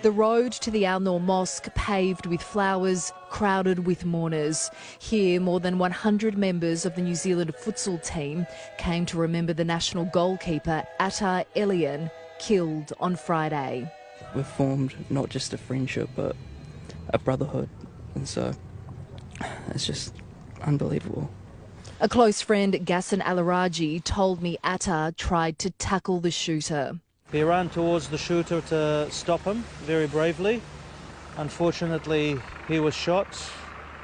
The road to the Al Noor Mosque paved with flowers, crowded with mourners. Here, more than 100 members of the New Zealand futsal team came to remember the national goalkeeper, Atta Elian, killed on Friday. We've formed not just a friendship, but a brotherhood, and so it's just unbelievable. A close friend, Gassan Alaraji, told me Atta tried to tackle the shooter. He ran towards the shooter to stop him very bravely. Unfortunately, he was shot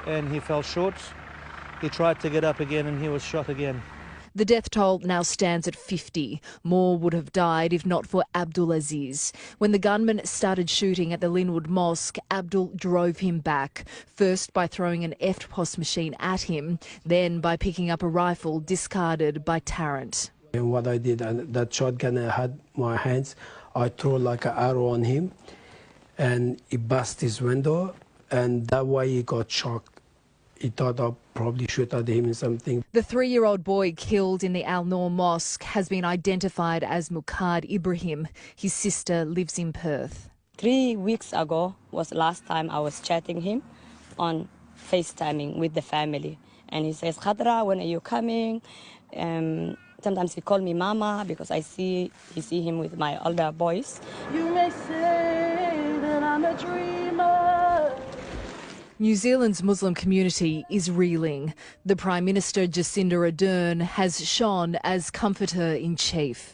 and he fell short. He tried to get up again and he was shot again. The death toll now stands at 50. More would have died if not for Abdul Aziz. When the gunman started shooting at the Linwood Mosque, Abdul drove him back, first by throwing an FPOS machine at him, then by picking up a rifle discarded by Tarrant. And what I did, and that shotgun I had in my hands, I threw like an arrow on him and it burst his window, and that way he got shocked. He thought I'd probably shoot at him or something. The 3-year-old boy killed in the Al Noor Mosque has been identified as Muqad Ibrahim. His sister lives in Perth. 3 weeks ago was the last time I was chatting him on FaceTiming with the family. And he says, Khadra, when are you coming? Sometimes he call me Mama because he see him with my older boys. You may say that I'm a dreamer. New Zealand's Muslim community is reeling. The Prime Minister, Jacinda Ardern, has shone as comforter-in-chief.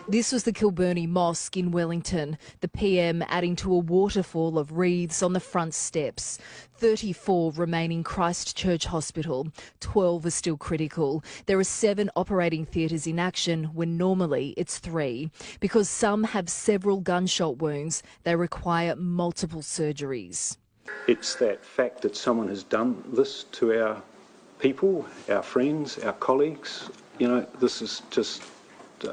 This was the Kilbirnie Mosque in Wellington, the PM adding to a waterfall of wreaths on the front steps. 34 remain in Christchurch Hospital, 12 are still critical. There are 7 operating theatres in action when normally it's 3. Because some have several gunshot wounds, they require multiple surgeries. It's that fact that someone has done this to our people, our friends, our colleagues. You know, this is just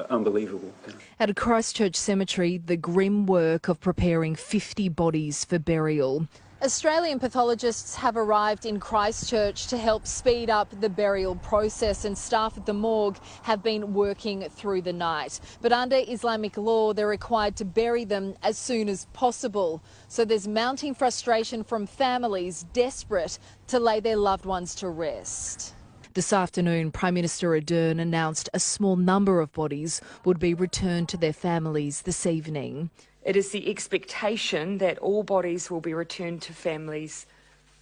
unbelievable. At a Christchurch cemetery, the grim work of preparing 50 bodies for burial. Australian pathologists have arrived in Christchurch to help speed up the burial process, and staff at the morgue have been working through the night. But under Islamic law, they're required to bury them as soon as possible. So there's mounting frustration from families desperate to lay their loved ones to rest. This afternoon, Prime Minister Ardern announced a small number of bodies would be returned to their families this evening. It is the expectation that all bodies will be returned to families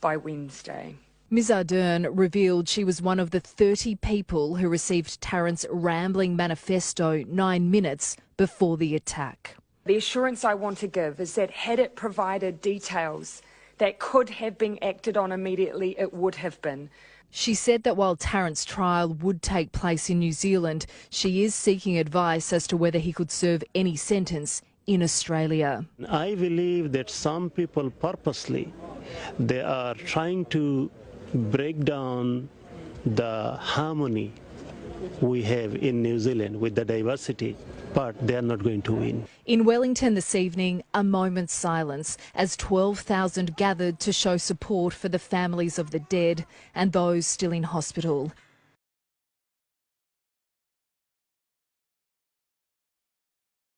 by Wednesday. Ms Ardern revealed she was one of the 30 people who received Tarrant's rambling manifesto 9 minutes before the attack. The assurance I want to give is that had it provided details that could have been acted on immediately, it would have been. She said that while Tarrant's trial would take place in New Zealand, she is seeking advice as to whether he could serve any sentence in Australia. I believe that some people purposely, they are trying to break down the harmony we have in New Zealand with the diversity, but they are not going to win. In Wellington this evening, a moment's silence as 12,000 gathered to show support for the families of the dead and those still in hospital.